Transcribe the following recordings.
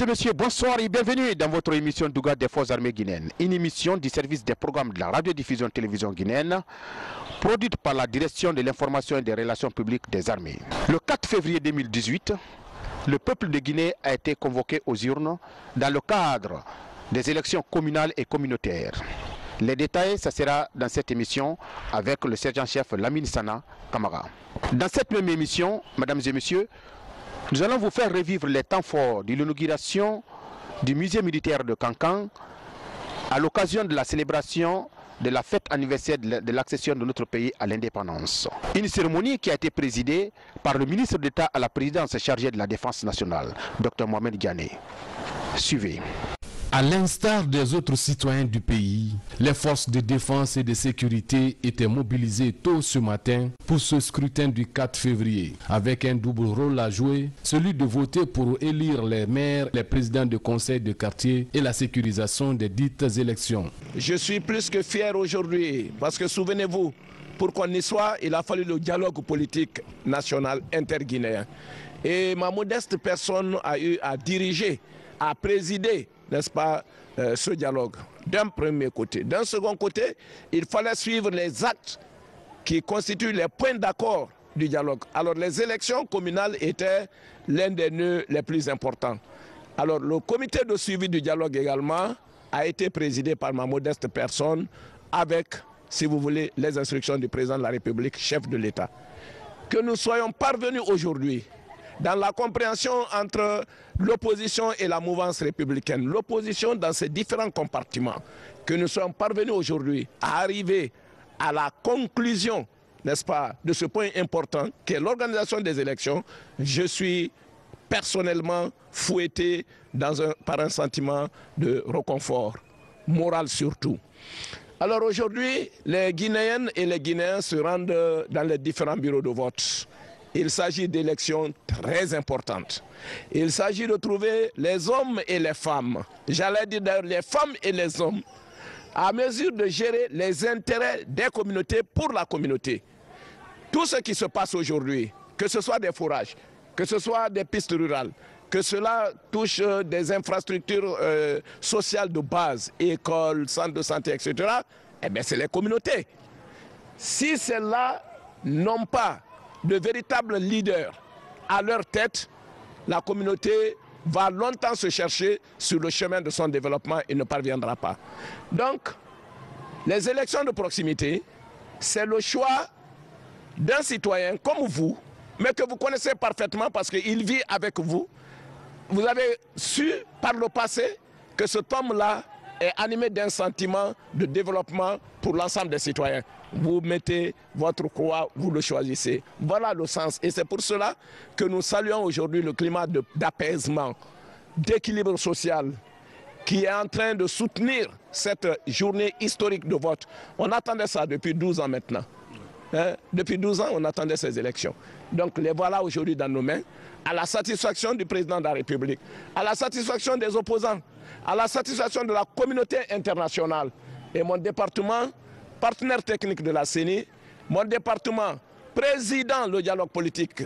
et messieurs, bonsoir et bienvenue dans votre émission Douga des Forces armées guinéennes, une émission du service des programmes de la radiodiffusion télévision guinéenne, produite par la direction de l'information et des relations publiques des armées. Le 4 février 2018, le peuple de Guinée a été convoqué aux urnes dans le cadre des élections communales et communautaires. Les détails, ça sera dans cette émission avec le sergent-chef Lamine Sana Kamara. Dans cette même émission, mesdames et messieurs, nous allons vous faire revivre les temps forts de l'inauguration du musée militaire de Kankan à l'occasion de la célébration de la fête anniversaire de l'accession de notre pays à l'indépendance. Une cérémonie qui a été présidée par le ministre d'État à la présidence chargée de la Défense nationale, Dr Mohamed Diané. Suivez. À l'instar des autres citoyens du pays, les forces de défense et de sécurité étaient mobilisées tôt ce matin pour ce scrutin du 4 février, avec un double rôle à jouer, celui de voter pour élire les maires, les présidents de conseils de quartier et la sécurisation des dites élections. Je suis plus que fier aujourd'hui, parce que souvenez-vous, pour qu'on y soit, il a fallu le dialogue politique national interguinéen. Et ma modeste personne a eu à diriger, à présider, n'est-ce pas, ce dialogue, d'un premier côté. D'un second côté, il fallait suivre les actes qui constituent les points d'accord du dialogue. Alors les élections communales étaient l'un des nœuds les plus importants. Alors le comité de suivi du dialogue également a été présidé par ma modeste personne avec, si vous voulez, les instructions du président de la République, chef de l'État. Que nous soyons parvenus aujourd'hui dans la compréhension entre l'opposition et la mouvance républicaine, l'opposition dans ses différents compartiments, que nous sommes parvenus aujourd'hui à arriver à la conclusion, n'est-ce pas, de ce point important qui est l'organisation des élections, je suis personnellement fouetté par un sentiment de réconfort, moral surtout. Alors aujourd'hui, les Guinéennes et les Guinéens se rendent dans les différents bureaux de vote. Il s'agit d'élections très importantes. Il s'agit de trouver les hommes et les femmes, j'allais dire d'ailleurs les femmes et les hommes, à mesure de gérer les intérêts des communautés pour la communauté. Tout ce qui se passe aujourd'hui, que ce soit des forages, que ce soit des pistes rurales, que cela touche des infrastructures sociales de base, écoles, centres de santé, etc., eh bien c'est les communautés. Si celles-là n'ont pas de véritables leaders à leur tête, la communauté va longtemps se chercher sur le chemin de son développement et ne parviendra pas. Donc, les élections de proximité, c'est le choix d'un citoyen comme vous, mais que vous connaissez parfaitement parce qu'il vit avec vous. Vous avez su par le passé que cet homme-là est animé d'un sentiment de développement pour l'ensemble des citoyens. Vous mettez votre croix, vous le choisissez. Voilà le sens. Et c'est pour cela que nous saluons aujourd'hui le climat d'apaisement, d'équilibre social qui est en train de soutenir cette journée historique de vote. On attendait ça depuis 12 ans maintenant. Depuis 12 ans, on attendait ces élections. Donc les voilà aujourd'hui dans nos mains, à la satisfaction du président de la République, à la satisfaction des opposants, à la satisfaction de la communauté internationale. Et mon département, partenaire technique de la CENI, mon département, président le dialogue politique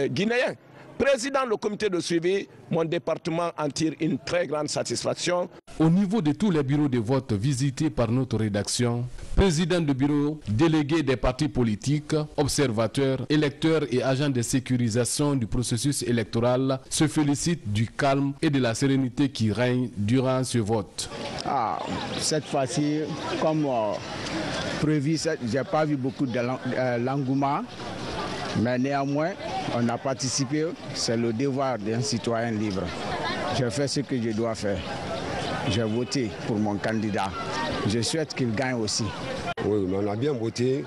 guinéen, président le comité de suivi, mon département en tire une très grande satisfaction. Au niveau de tous les bureaux de vote visités par notre rédaction, président de bureau, délégués des partis politiques, observateurs, électeurs et agents de sécurisation du processus électoral se félicitent du calme et de la sérénité qui règne durant ce vote. Cette fois-ci, comme prévu, je n'ai pas vu beaucoup d'engouement. Mais néanmoins, on a participé, c'est le devoir d'un citoyen libre. Je fais ce que je dois faire. J'ai voté pour mon candidat. Je souhaite qu'il gagne aussi. Oui, mais on a bien voté,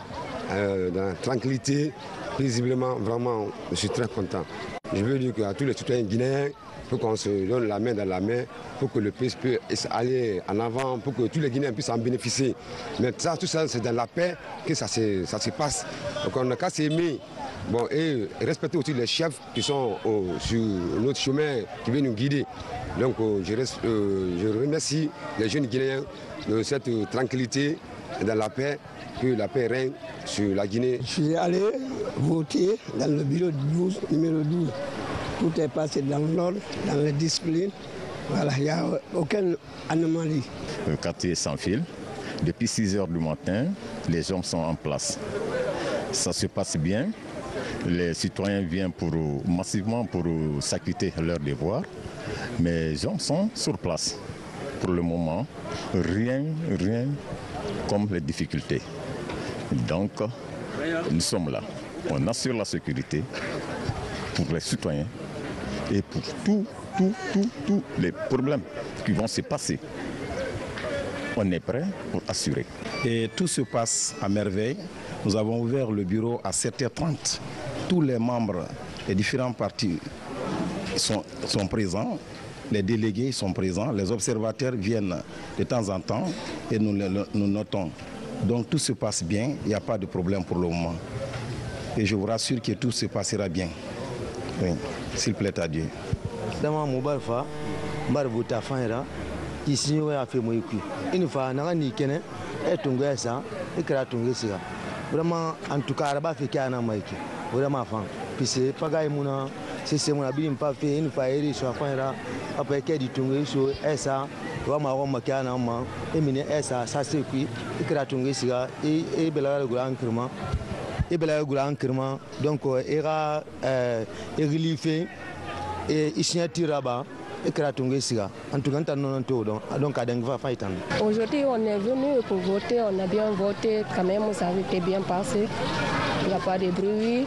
dans la tranquillité, paisiblement, vraiment, je suis très content. Je veux dire qu'à tous les citoyens guinéens, pour qu'on se donne la main dans la main, pour que le pays puisse aller en avant, pour que tous les Guinéens puissent en bénéficier. Mais ça, tout ça, c'est dans la paix que ça se passe. Donc on n'a qu'à s'aimer. Bon, et respecter aussi les chefs qui sont sur notre chemin, qui viennent nous guider. Donc je remercie les jeunes Guinéens de cette tranquillité et dans la paix, que la paix règne sur la Guinée. Je suis allé voter dans le bureau 12, numéro 12. Tout est passé dans l'ordre, dans la discipline. Voilà, il n'y a aucune anomalie. Le quartier est sans fil. Depuis 6 heures du matin, les hommes sont en place. Ça se passe bien. Les citoyens viennent massivement pour s'acquitter leurs devoirs. Mais les hommes sont sur place. Pour le moment, rien comme les difficultés. Donc, nous sommes là. On assure la sécurité pour les citoyens et pour tous les problèmes qui vont se passer. On est prêt pour assurer. Et tout se passe à merveille. Nous avons ouvert le bureau à 7h30. Tous les membres des différents partis sont présents. Les délégués sont présents. Les observateurs viennent de temps en temps et nous notons. Donc tout se passe bien. Il n'y a pas de problème pour le moment. Et je vous rassure que tout se passera bien. Oui, s'il plaît à Dieu. Vraiment, en tout cas, il y a un vraiment puisque pagaille mouna c'est mon abîme pas fait une fois et sur la après qu'il y ait du tungue sur ça vraiment on m'a qu'un an et mine ça c'est qui et que la tungue siga et bela le grand crement et bela le grand crement donc era reliefé et ici tiraba et que la tungue siga en tout cas non donc à dingue va fight. Aujourd'hui on est venu pour voter, on a bien voté quand même, ça a été bien passé. Il n'y a pas de bruit,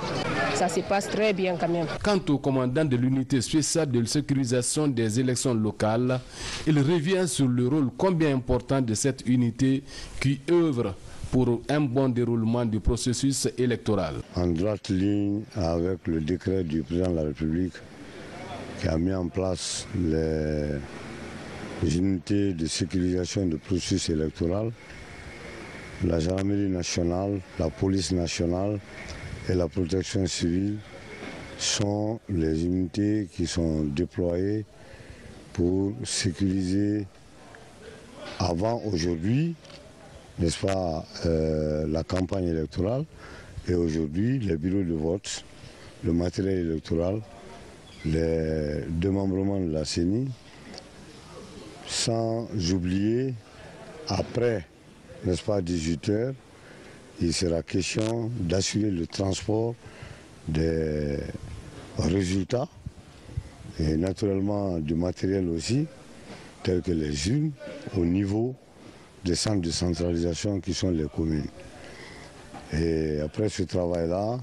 ça se passe très bien quand même. Quant au commandant de l'unité spéciale de sécurisation des élections locales, il revient sur le rôle combien important de cette unité qui œuvre pour un bon déroulement du processus électoral. En droite ligne avec le décret du président de la République qui a mis en place les unités de sécurisation du processus électoral, la gendarmerie nationale, la police nationale et la protection civile sont les unités qui sont déployées pour sécuriser avant aujourd'hui, n'est-ce pas, la campagne électorale et aujourd'hui les bureaux de vote, le matériel électoral, les démembrements de la CENI, sans oublier après, n'est-ce pas, 18 heures, il sera question d'assurer le transport des résultats et naturellement du matériel aussi, tel que les urnes, au niveau des centres de centralisation qui sont les communes. Et après ce travail-là,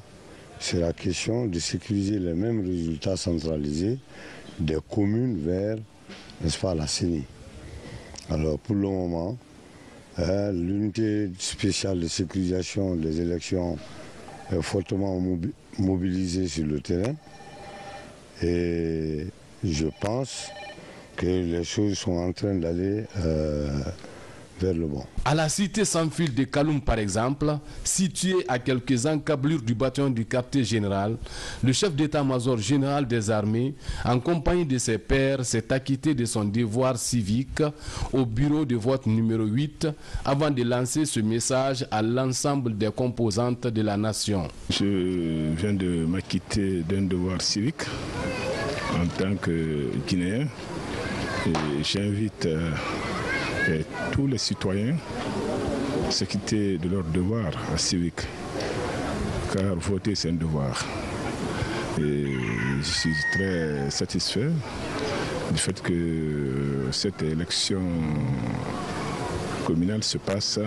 c'est la question de sécuriser les mêmes résultats centralisés des communes vers, n'est-ce pas, la CENI. Alors pour le moment, l'unité spéciale de sécurisation des élections est fortement mobilisée sur le terrain et je pense que les choses sont en train d'aller vers le bon. À la cité sans fil de Kaloum par exemple, située à quelques encablures du bataillon du quartier général, le chef d'état-major général des armées, en compagnie de ses pairs, s'est acquitté de son devoir civique au bureau de vote numéro 8 avant de lancer ce message à l'ensemble des composantes de la nation. Je viens de m'acquitter d'un devoir civique en tant que Guinéen et j'invite et tous les citoyens s'acquitter de leur devoir civique, car voter c'est un devoir. Et je suis très satisfait du fait que cette élection communale se passe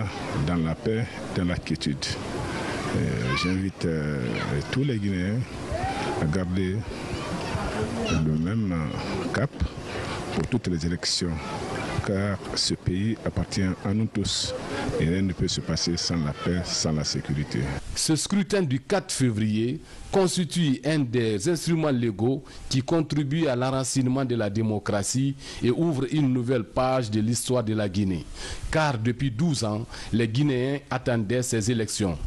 dans la paix, dans la quiétude. J'invite tous les Guinéens à garder le même cap pour toutes les élections, car ce pays appartient à nous tous et rien ne peut se passer sans la paix, sans la sécurité. Ce scrutin du 4 février constitue un des instruments légaux qui contribuent à l'enracinement de la démocratie et ouvre une nouvelle page de l'histoire de la Guinée. Car depuis 12 ans, les Guinéens attendaient ces élections.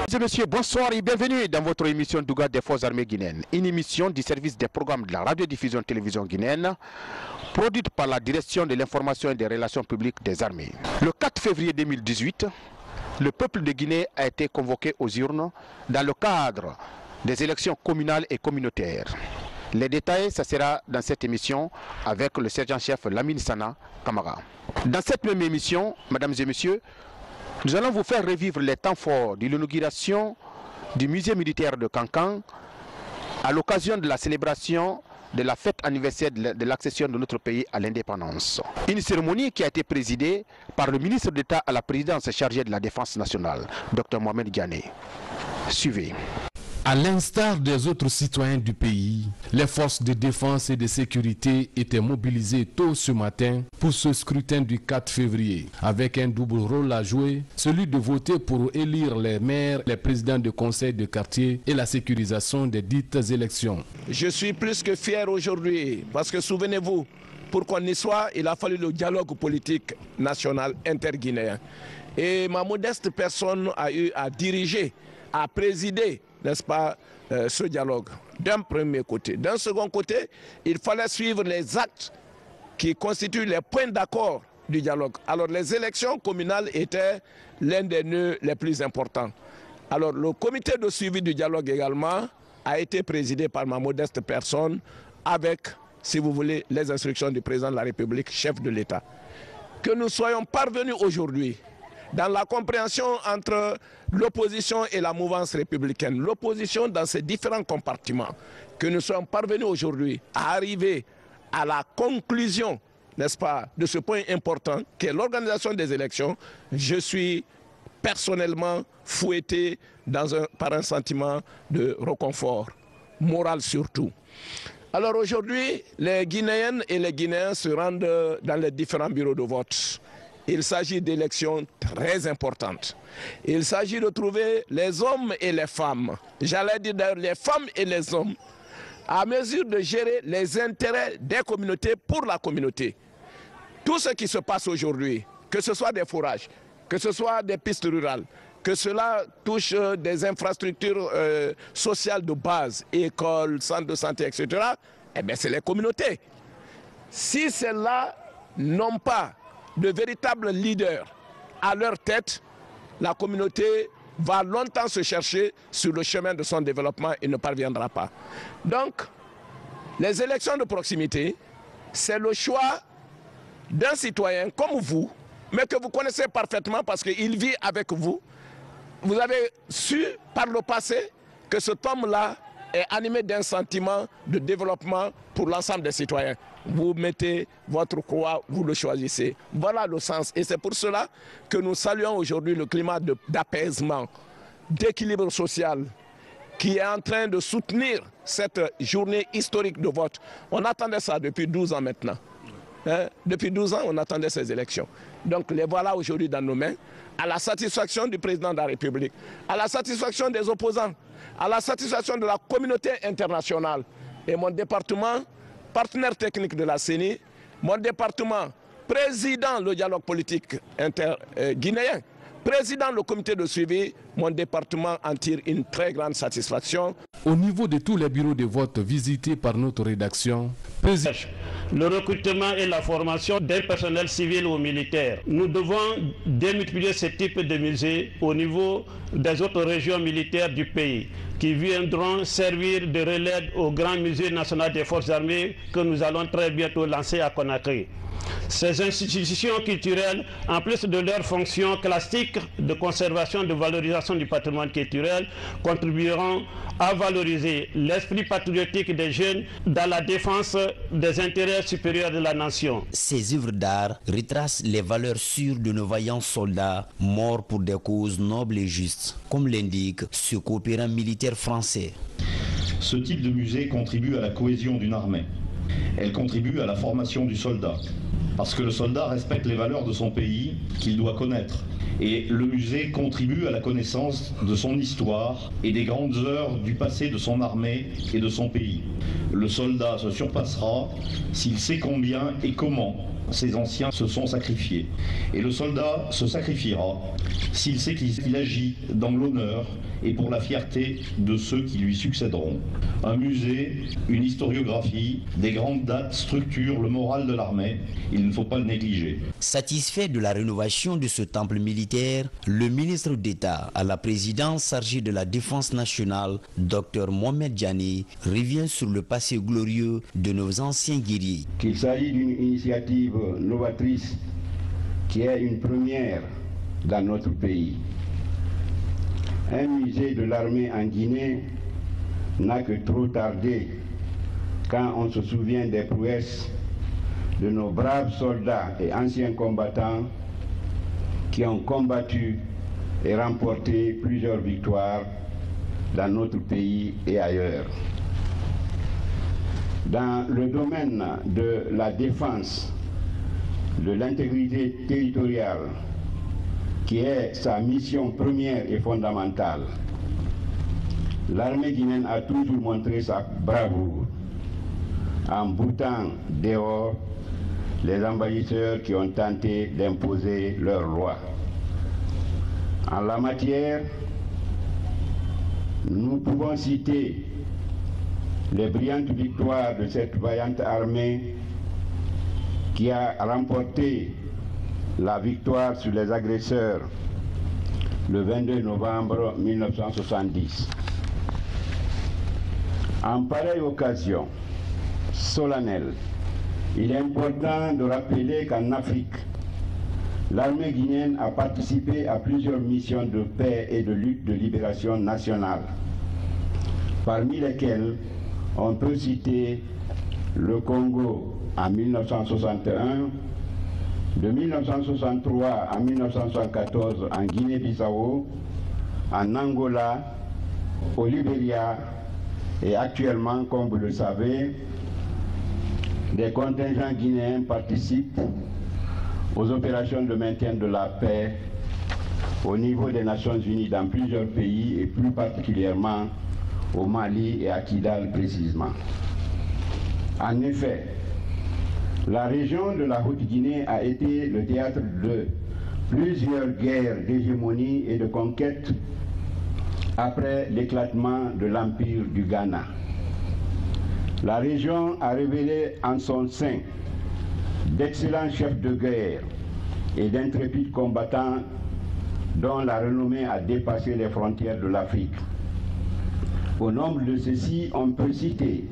Mesdames et messieurs, bonsoir et bienvenue dans votre émission Douga des Forces armées guinéennes, une émission du service des programmes de la radiodiffusion télévision guinéenne, produite par la direction de l'information et des relations publiques des armées. Le 4 février 2018, le peuple de Guinée a été convoqué aux urnes dans le cadre des élections communales et communautaires. Les détails, ça sera dans cette émission avec le sergent-chef Lamine Sana Kamara. Dans cette même émission, mesdames et messieurs, nous allons vous faire revivre les temps forts de l'inauguration du musée militaire de Kankan à l'occasion de la célébration de la fête anniversaire de l'accession de notre pays à l'indépendance. Une cérémonie qui a été présidée par le ministre d'État à la présidence chargé de la Défense nationale, Dr Mohamed Diané. Suivez. À l'instar des autres citoyens du pays, les forces de défense et de sécurité étaient mobilisées tôt ce matin pour ce scrutin du 4 février, avec un double rôle à jouer, celui de voter pour élire les maires, les présidents de conseils de quartier et la sécurisation des dites élections. Je suis plus que fier aujourd'hui, parce que souvenez-vous, pour qu'on y soit, il a fallu le dialogue politique national interguinéen. Et ma modeste personne a eu à diriger, à présider, n'est-ce pas, ce dialogue, d'un premier côté. D'un second côté, il fallait suivre les actes qui constituent les points d'accord du dialogue. Alors les élections communales étaient l'un des nœuds les plus importants. Alors le comité de suivi du dialogue également a été présidé par ma modeste personne avec, si vous voulez, les instructions du président de la République, chef de l'État. Que nous soyons parvenus aujourd'hui dans la compréhension entre l'opposition et la mouvance républicaine, l'opposition dans ses différents compartiments, que nous sommes parvenus aujourd'hui à arriver à la conclusion, n'est-ce pas, de ce point important qui est l'organisation des élections, je suis personnellement fouetté par un sentiment de réconfort, moral surtout. Alors aujourd'hui, les Guinéennes et les Guinéens se rendent dans les différents bureaux de vote. Il s'agit d'élections très importantes. Il s'agit de trouver les hommes et les femmes, j'allais dire d'ailleurs les femmes et les hommes, à mesure de gérer les intérêts des communautés pour la communauté. Tout ce qui se passe aujourd'hui, que ce soit des forages, que ce soit des pistes rurales, que cela touche des infrastructures sociales de base, écoles, centres de santé, etc., eh bien c'est les communautés. Si celles-là n'ont pas de véritables leaders à leur tête, la communauté va longtemps se chercher sur le chemin de son développement et ne parviendra pas. Donc, les élections de proximité, c'est le choix d'un citoyen comme vous, mais que vous connaissez parfaitement parce qu'il vit avec vous. Vous avez su par le passé que cet homme-là est animé d'un sentiment de développement pour l'ensemble des citoyens. Vous mettez votre croix, vous le choisissez. Voilà le sens. Et c'est pour cela que nous saluons aujourd'hui le climat d'apaisement, d'équilibre social qui est en train de soutenir cette journée historique de vote. On attendait ça depuis 12 ans maintenant. Depuis 12 ans, on attendait ces élections. Donc les voilà aujourd'hui dans nos mains, à la satisfaction du président de la République, à la satisfaction des opposants, à la satisfaction de la communauté internationale. Et mon département, partenaire technique de la CENI, mon département, président le dialogue politique guinéen, président le comité de suivi, mon département en tire une très grande satisfaction. Au niveau de tous les bureaux de vote visités par notre rédaction, le recrutement et la formation d'un personnel civil ou militaire. Nous devons démultiplier ce type de musées au niveau des autres régions militaires du pays qui viendront servir de relais au Grand Musée national des forces armées que nous allons très bientôt lancer à Conakry. Ces institutions culturelles, en plus de leurs fonctions classiques de conservation et de valorisation du patrimoine culturel, contribueront à valoriser l'esprit patriotique des jeunes dans la défense des intérêts supérieurs de la nation. Ces œuvres d'art retracent les valeurs sûres de nos vaillants soldats morts pour des causes nobles et justes, comme l'indique ce coopérant militaire français. Ce type de musée contribue à la cohésion d'une armée. Elle contribue à la formation du soldat. Parce que le soldat respecte les valeurs de son pays qu'il doit connaître. Et le musée contribue à la connaissance de son histoire et des grandes heures du passé de son armée et de son pays. Le soldat se surpassera s'il sait combien et comment ses anciens se sont sacrifiés. Et le soldat se sacrifiera s'il sait qu'il agit dans l'honneur et pour la fierté de ceux qui lui succéderont. Un musée, une historiographie, des grandes dates structurent le moral de l'armée. Il ne faut pas le négliger. Satisfait de la rénovation de ce temple militaire, le ministre d'État à la présidence chargé de la Défense nationale, Dr Mohamed Diani, revient sur le passé glorieux de nos anciens guerriers. Qu'il s'agit d'une initiative novatrice qui est une première dans notre pays. Un musée de l'armée en Guinée n'a que trop tardé quand on se souvient des prouesses de nos braves soldats et anciens combattants qui ont combattu et remporté plusieurs victoires dans notre pays et ailleurs. Dans le domaine de la défense, de l'intégrité territoriale, qui est sa mission première et fondamentale, l'armée guinéenne a toujours montré sa bravoure en boutant dehors les envahisseurs qui ont tenté d'imposer leurs lois. En la matière, nous pouvons citer les brillantes victoires de cette vaillante armée qui a remporté la victoire sur les agresseurs le 22 novembre 1970. En pareille occasion solennelle, il est important de rappeler qu'en Afrique, l'armée guinéenne a participé à plusieurs missions de paix et de lutte de libération nationale, parmi lesquelles on peut citer le Congo en 1961, de 1963 à 1974 en Guinée-Bissau, en Angola, au Libéria et actuellement, comme vous le savez, des contingents guinéens participent aux opérations de maintien de la paix au niveau des Nations Unies dans plusieurs pays et plus particulièrement au Mali et à Kidal précisément. En effet, la région de la Haute-Guinée a été le théâtre de plusieurs guerres d'hégémonie et de conquête après l'éclatement de l'Empire du Ghana. La région a révélé en son sein d'excellents chefs de guerre et d'intrépides combattants dont la renommée a dépassé les frontières de l'Afrique. Au nombre de ceux-ci, on peut citer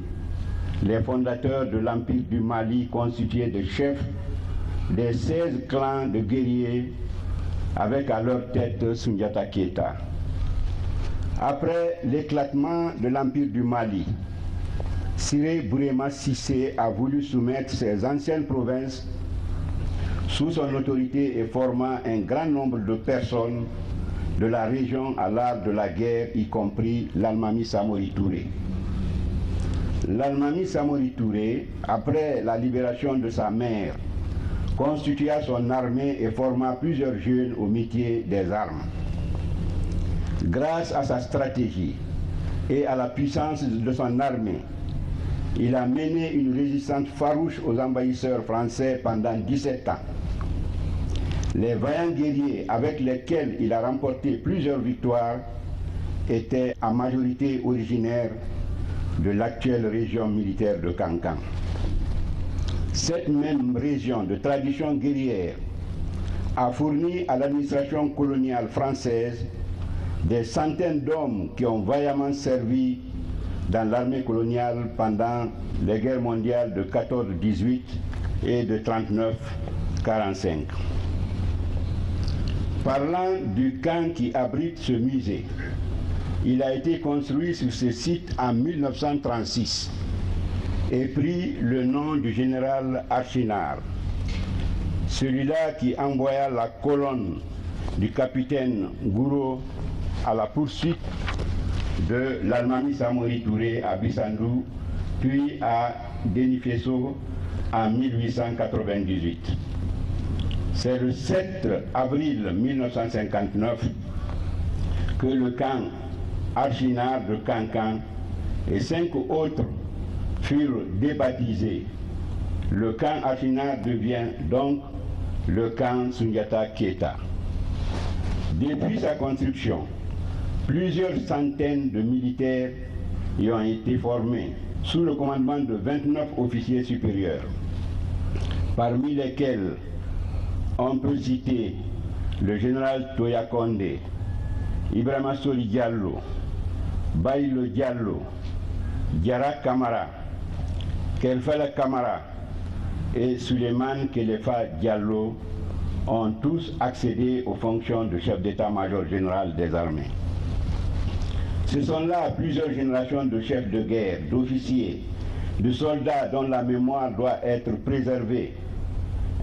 les fondateurs de l'Empire du Mali constitué de chefs des 16 clans de guerriers avec à leur tête Soundiata Keita. Après l'éclatement de l'Empire du Mali, Siré Bourema Sissé a voulu soumettre ses anciennes provinces sous son autorité et formant un grand nombre de personnes de la région à l'art de la guerre, y compris l'Almami Samori Touré. L'Almami Samori Touré, après la libération de sa mère, constitua son armée et forma plusieurs jeunes au métier des armes. Grâce à sa stratégie et à la puissance de son armée, il a mené une résistance farouche aux envahisseurs français pendant 17 ans. Les vaillants guerriers avec lesquels il a remporté plusieurs victoires étaient en majorité originaires de l'actuelle région militaire de Kankan. Cette même région de tradition guerrière a fourni à l'administration coloniale française des centaines d'hommes qui ont vaillamment servi dans l'armée coloniale pendant les guerres mondiales de 14-18 et de 39-45. Parlant du camp qui abrite ce musée, il a été construit sur ce site en 1936 et prit le nom du général Archinard, celui-là qui envoya la colonne du capitaine Gouro à la poursuite de l'Almami Samori Touré à Bissandou, puis à Denifeso en 1898. C'est le 7 avril 1959 que le camp Archinard de Kankan et 5 autres furent débaptisés Le camp Afina devient donc le camp Sundiata Keita. Depuis sa construction, plusieurs centaines de militaires y ont été formés sous le commandement de 29 officiers supérieurs, parmi lesquels on peut citer le général Toya Kondé, Ibrahima Soli Diallo, Baïlo Diallo, Diara Kamara, Kelfala Kamara et Suleiman Kelefa Diallo ont tous accédé aux fonctions de chef d'état-major général des armées. Ce sont là plusieurs générations de chefs de guerre, d'officiers, de soldats dont la mémoire doit être préservée,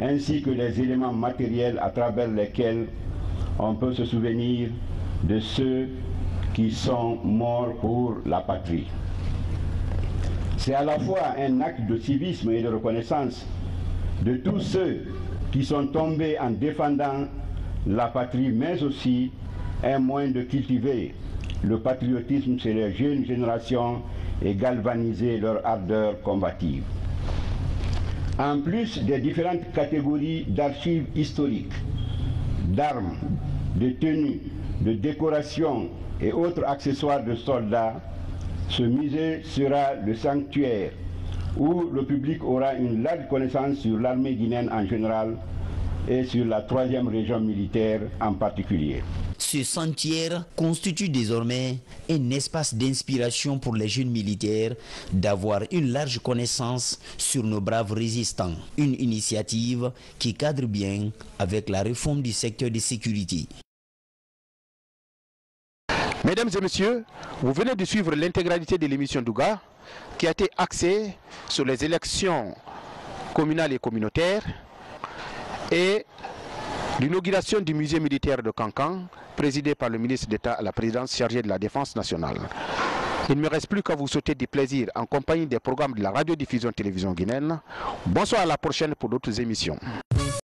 ainsi que les éléments matériels à travers lesquels on peut se souvenir de ceux qui sont morts pour la patrie. C'est à la fois un acte de civisme et de reconnaissance de tous ceux qui sont tombés en défendant la patrie, mais aussi un moyen de cultiver le patriotisme chez les jeunes générations et galvaniser leur ardeur combative. En plus des différentes catégories d'archives historiques, d'armes, de tenues, de décorations et autres accessoires de soldats, ce musée sera le sanctuaire où le public aura une large connaissance sur l'armée guinéenne en général et sur la 3e région militaire en particulier. Ce sanctuaire constitue désormais un espace d'inspiration pour les jeunes militaires d'avoir une large connaissance sur nos braves résistants. Une initiative qui cadre bien avec la réforme du secteur de sécurité. Mesdames et messieurs, vous venez de suivre l'intégralité de l'émission Douga qui a été axée sur les élections communales et communautaires et l'inauguration du musée militaire de Kankan, présidé par le ministre d'État à la présidence chargée de la Défense nationale. Il ne me reste plus qu'à vous souhaiter du plaisir en compagnie des programmes de la radiodiffusion télévision guinéenne. Bonsoir, à la prochaine pour d'autres émissions.